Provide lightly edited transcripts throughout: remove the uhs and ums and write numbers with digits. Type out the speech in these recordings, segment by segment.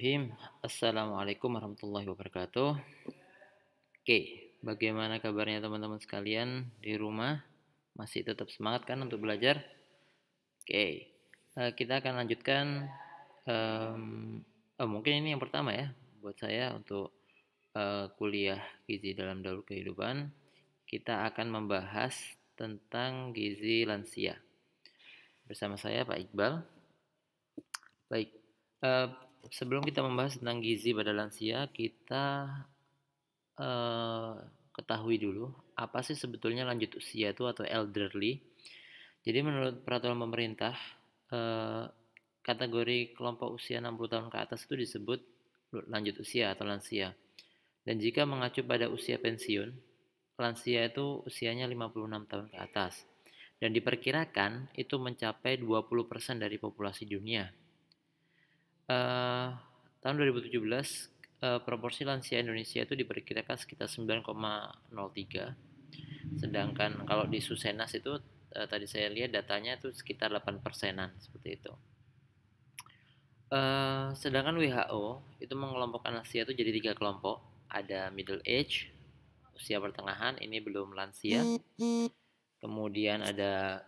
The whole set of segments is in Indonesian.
Bismillahirrahmanirrahim. Assalamualaikum warahmatullahi wabarakatuh. Oke, bagaimana kabarnya teman-teman sekalian di rumah? Masih tetap semangat kan untuk belajar? Oke, kita akan lanjutkan. Mungkin ini yang pertama ya buat saya untuk kuliah gizi dalam daur kehidupan. Kita akan membahas tentang gizi lansia bersama saya Pak Iqbal. Baik, eh, sebelum kita membahas tentang gizi pada lansia, kita eh, ketahui dulu apa sih sebetulnya lanjut usia itu atau elderly. Jadi menurut peraturan pemerintah, eh, kategori kelompok usia 60 tahun ke atas itu disebut lanjut usia atau lansia. Dan jika mengacu pada usia pensiun, lansia itu usianya 56 tahun ke atas. Dan diperkirakan itu mencapai 20% dari populasi dunia. eh, Tahun 2017 proporsi lansia Indonesia itu diperkirakan sekitar 9,03. Sedangkan kalau di Susenas itu tadi saya lihat datanya itu sekitar 8%-an seperti itu. Sedangkan WHO itu mengelompokkan lansia itu jadi 3 kelompok. Ada middle age, usia pertengahan, ini belum lansia. Kemudian ada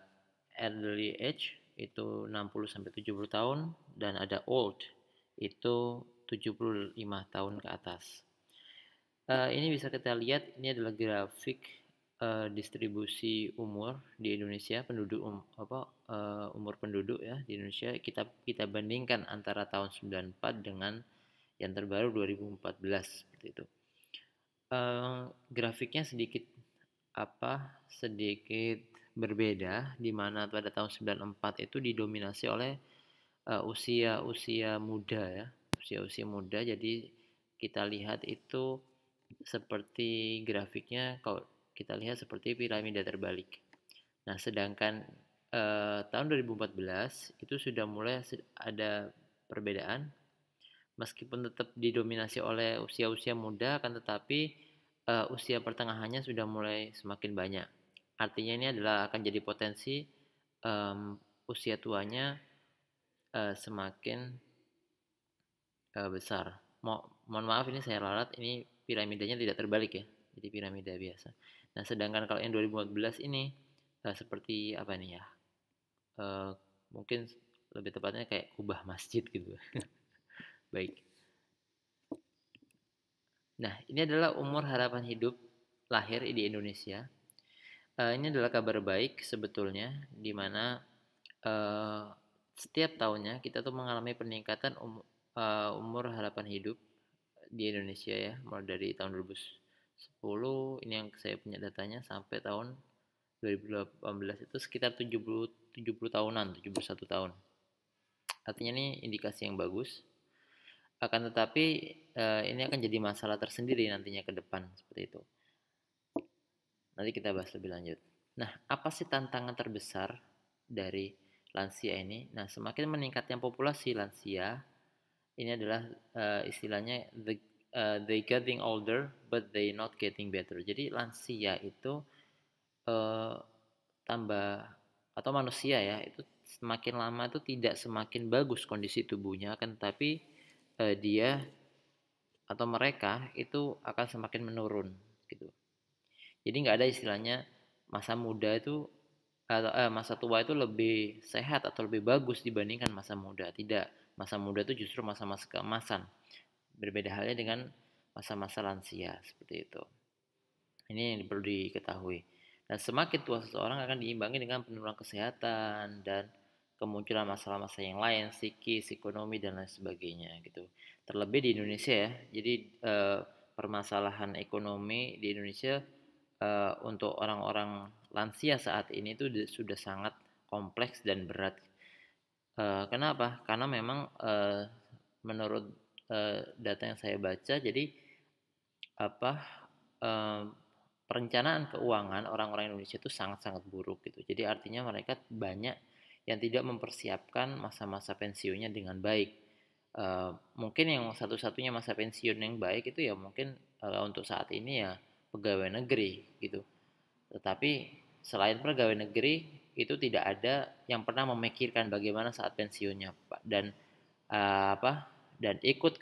elderly age, itu 60 sampai 70 tahun, dan ada old, itu 75 tahun ke atas. Ini bisa kita lihat, ini adalah grafik distribusi umur di Indonesia, umur penduduk ya di Indonesia. Kita bandingkan antara tahun 94 dengan yang terbaru 2014 seperti itu. Grafiknya sedikit berbeda, di mana pada tahun 94 itu didominasi oleh usia-usia muda ya, usia-usia muda. Jadi kita lihat itu seperti grafiknya, kalau kita lihat seperti piramida terbalik. Nah, sedangkan tahun 2014 itu sudah mulai ada perbedaan, meskipun tetap didominasi oleh usia-usia muda, akan tetapi usia pertengahannya sudah mulai semakin banyak. Artinya ini adalah akan jadi potensi usia tuanya semakin besar. Mohon maaf ini saya ralat, ini piramidanya tidak terbalik ya, jadi piramida biasa. Nah, sedangkan kalau yang 2014 ini seperti apa nih ya? Eh, Mungkin lebih tepatnya kayak kubah masjid gitu. Baik. Nah, ini adalah umur harapan hidup lahir di Indonesia. Ini adalah kabar baik sebetulnya, di mana eh, setiap tahunnya kita tuh mengalami peningkatan umur harapan hidup di Indonesia ya, mulai dari tahun 2010 ini yang saya punya datanya sampai tahun 2018 itu sekitar 70 tahunan, 71 tahun. Artinya ini indikasi yang bagus. Akan tetapi ini akan jadi masalah tersendiri nantinya ke depan seperti itu. Nanti kita bahas lebih lanjut. Nah, apa sih tantangan terbesar dari lansia ini? Nah, semakin meningkatnya populasi lansia, ini adalah istilahnya they getting older but they not getting better. Jadi lansia itu uh, tambah, atau manusia ya, itu semakin lama itu tidak semakin bagus kondisi tubuhnya, kan, tapi dia atau mereka itu akan semakin menurun gitu. Jadi nggak ada istilahnya masa muda itu atau masa tua itu lebih sehat atau lebih bagus dibandingkan masa muda. Tidak, masa muda itu justru masa-masa keemasan. Berbeda halnya dengan masa-masa lansia seperti itu. Ini yang perlu diketahui. Dan semakin tua seseorang akan diimbangi dengan penurunan kesehatan dan kemunculan masalah-masalah yang lain, psikis, ekonomi dan lain sebagainya gitu. Terlebih di Indonesia ya. Jadi permasalahan ekonomi di Indonesia untuk orang-orang lansia saat ini itu sudah sangat kompleks dan berat. Kenapa? Karena memang menurut data yang saya baca, jadi apa eh, perencanaan keuangan orang-orang Indonesia itu sangat-sangat buruk gitu. Jadi artinya mereka banyak yang tidak mempersiapkan masa-masa pensiunnya dengan baik. Mungkin yang satu-satunya masa pensiun yang baik itu ya mungkin untuk saat ini ya pegawai negeri gitu. Tetapi selain pegawai negeri itu tidak ada yang pernah memikirkan bagaimana saat pensiunnya, Pak. Dan apa dan ikut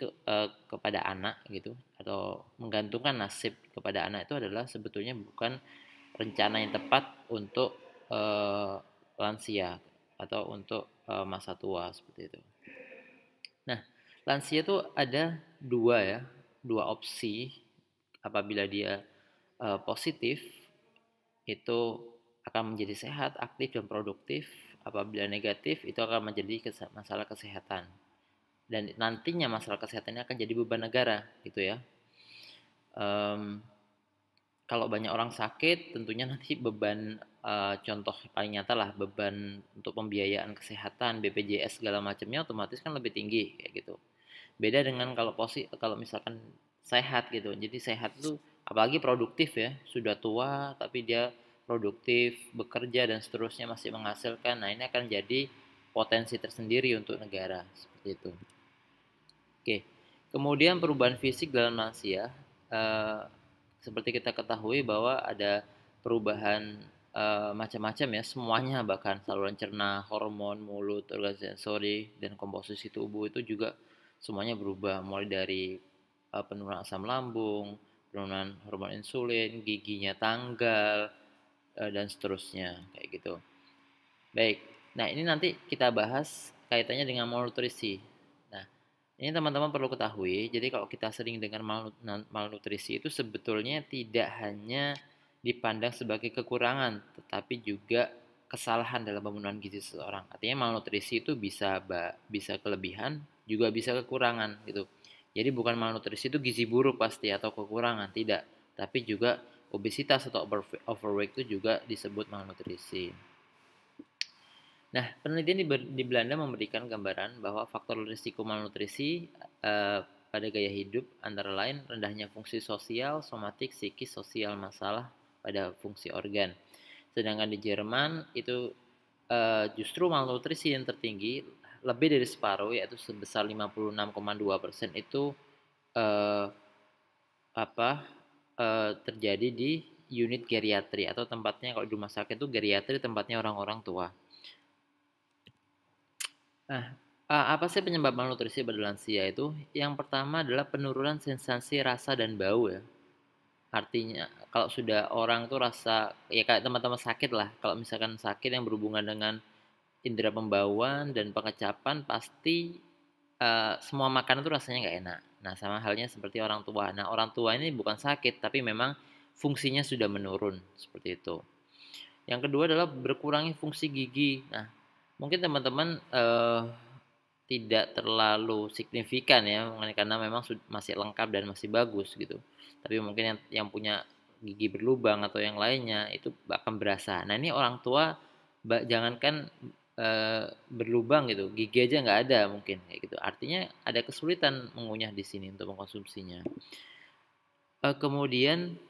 kepada anak gitu, atau menggantungkan nasib kepada anak, itu adalah sebetulnya bukan rencana yang tepat untuk lansia atau untuk masa tua seperti itu. Nah, lansia itu ada dua opsi. Apabila dia positif, itu akan menjadi sehat, aktif, dan produktif. Apabila negatif, itu akan menjadi masalah kesehatan. Dan nantinya masalah kesehatan ini akan jadi beban negara, gitu ya. Kalau banyak orang sakit, tentunya nanti beban, contoh paling nyata lah, beban untuk pembiayaan kesehatan, BPJS segala macamnya otomatis kan lebih tinggi kayak gitu. Beda dengan kalau misalkan sehat gitu. Jadi sehat itu apalagi produktif ya, sudah tua tapi dia produktif, bekerja dan seterusnya masih menghasilkan. Nah, ini akan jadi potensi tersendiri untuk negara seperti itu. Oke. Kemudian perubahan fisik dalam lansia, eh, seperti kita ketahui bahwa ada perubahan macam-macam ya, semuanya, bahkan saluran cerna, hormon, mulut, organ sensori, dan komposisi tubuh itu juga semuanya berubah, mulai dari penurunan asam lambung, penurunan hormon insulin, giginya tanggal, dan seterusnya kayak gitu. Baik, nah ini nanti kita bahas kaitannya dengan malnutrisi. Nah, ini teman-teman perlu ketahui, jadi kalau kita sering dengar malnutrisi itu sebetulnya tidak hanya dipandang sebagai kekurangan, tetapi juga kesalahan dalam pemenuhan gizi seseorang. Artinya malnutrisi itu bisa kelebihan, juga bisa kekurangan gitu. Jadi bukan malnutrisi itu gizi buruk pasti atau kekurangan, tidak. Tapi juga obesitas atau overweight itu juga disebut malnutrisi. Nah, penelitian di Belanda memberikan gambaran bahwa faktor risiko malnutrisi pada gaya hidup antara lain rendahnya fungsi sosial, somatik, psikis, sosial, masalah pada fungsi organ. Sedangkan di Jerman itu justru malnutrisi yang tertinggi, lebih dari separuh, yaitu sebesar 56,2% itu eh, terjadi di unit geriatri, atau tempatnya kalau di rumah sakit itu geriatri, tempatnya orang-orang tua. Nah, apa sih penyebab malnutrisi pada lansia itu? Yang pertama adalah penurunan sensasi rasa dan bau ya. Artinya kalau sudah orang tuh rasa ya kayak teman-teman sakit lah. Kalau misalkan sakit yang berhubungan dengan indera pembauan dan pengecapan, pasti semua makanan tuh rasanya nggak enak. Nah, sama halnya seperti orang tua. Nah, orang tua ini bukan sakit, tapi memang fungsinya sudah menurun seperti itu. Yang kedua adalah berkurangnya fungsi gigi. Nah, mungkin teman-teman tidak terlalu signifikan ya, karena memang masih lengkap dan masih bagus gitu. Tapi mungkin yang punya gigi berlubang atau yang lainnya itu akan berasa. Nah, ini orang tua jangankan berlubang gitu, gigi aja nggak ada mungkin kayak gitu. Artinya ada kesulitan mengunyah di sini untuk mengkonsumsinya. Kemudian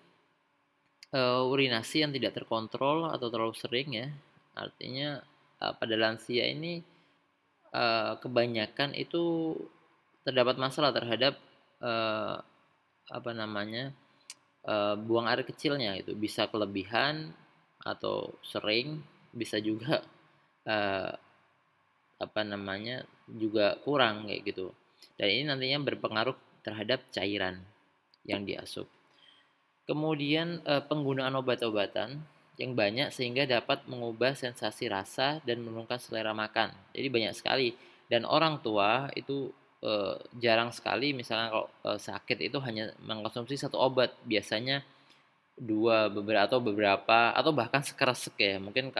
urinasi yang tidak terkontrol atau terlalu sering ya. Artinya pada lansia ini kebanyakan itu terdapat masalah terhadap eh, apa namanya buang air kecilnya, itu bisa kelebihan atau sering, bisa juga eh, apa namanya juga kurang kayak gitu. Dan ini nantinya berpengaruh terhadap cairan yang diasup. Kemudian penggunaan obat-obatan yang banyak sehingga dapat mengubah sensasi rasa dan menurunkan selera makan. Jadi banyak sekali, dan orang tua itu jarang sekali misalnya kalau sakit itu hanya mengkonsumsi satu obat. Biasanya beberapa atau bahkan sekeresek ya. Mungkin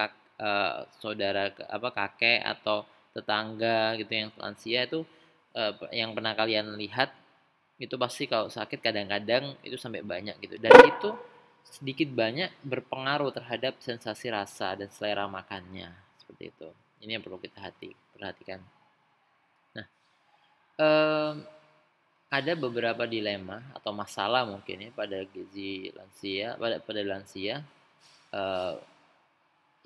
saudara kakek atau tetangga gitu yang lansia itu yang pernah kalian lihat itu pasti kalau sakit kadang-kadang itu sampai banyak gitu, dan itu sedikit banyak berpengaruh terhadap sensasi rasa dan selera makannya seperti itu. Ini yang perlu kita perhatikan. Nah, eh, ada beberapa dilema atau masalah mungkin ya pada gizi lansia, pada lansia. Eh,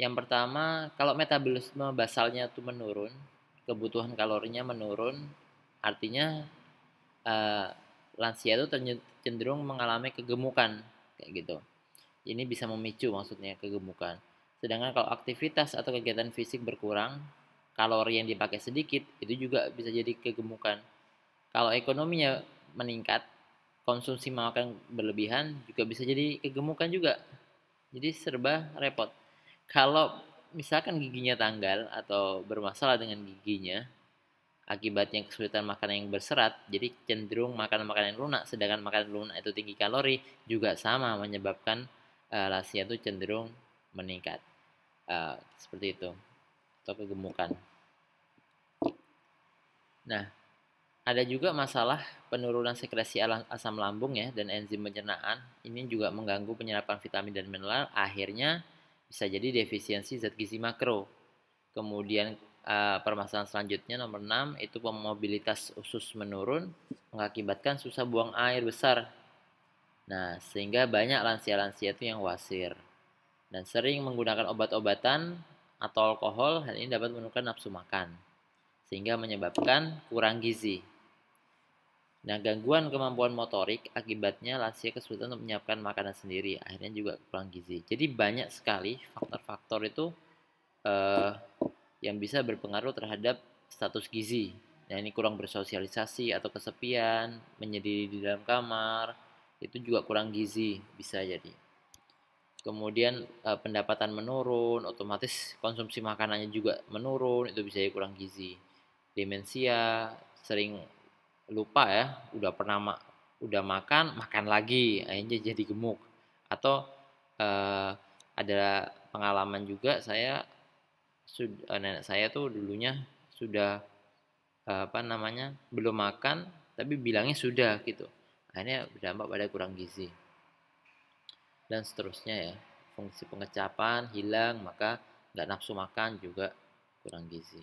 yang pertama, kalau metabolisme basalnya itu menurun, kebutuhan kalorinya menurun, artinya eh, lansia itu cenderung mengalami kegemukan kayak gitu. Ini bisa memicu maksudnya kegemukan. Sedangkan kalau aktivitas atau kegiatan fisik berkurang, kalori yang dipakai sedikit, itu juga bisa jadi kegemukan. Kalau ekonominya meningkat, konsumsi makan berlebihan juga bisa jadi kegemukan juga. Jadi serba repot. Kalau misalkan giginya tanggal atau bermasalah dengan giginya, akibatnya kesulitan makan yang berserat, jadi cenderung makan makanan yang lunak, sedangkan makanan lunak itu tinggi kalori, juga sama menyebabkan lansia itu cenderung meningkat. Seperti itu, atau kegemukan. Nah, ada juga masalah penurunan sekresi asam lambung ya dan enzim pencernaan. Ini juga mengganggu penyerapan vitamin dan mineral. Akhirnya bisa jadi defisiensi zat gizi makro. Kemudian permasalahan selanjutnya nomor 6 itu mobilitas usus menurun mengakibatkan susah buang air besar. Nah, sehingga banyak lansia-lansia itu yang wasir dan sering menggunakan obat-obatan atau alkohol. Hal ini dapat menurunkan nafsu makan sehingga menyebabkan kurang gizi. Nah, gangguan kemampuan motorik akibatnya lansia kesulitan untuk menyiapkan makanan sendiri, akhirnya juga kurang gizi. Jadi banyak sekali faktor-faktor itu eh, yang bisa berpengaruh terhadap status gizi. Nah, ini kurang bersosialisasi atau kesepian, menyendiri di dalam kamar, itu juga kurang gizi bisa jadi. Kemudian pendapatan menurun, otomatis konsumsi makanannya juga menurun, itu bisa jadi kurang gizi. Demensia, sering lupa ya, udah makan, makan lagi, akhirnya jadi gemuk. Atau eh, ada pengalaman juga nenek saya tuh dulunya sudah apa namanya belum makan tapi bilangnya sudah gitu, akhirnya berdampak pada kurang gizi dan seterusnya ya. Fungsi pengecapan hilang, maka nggak nafsu makan juga kurang gizi.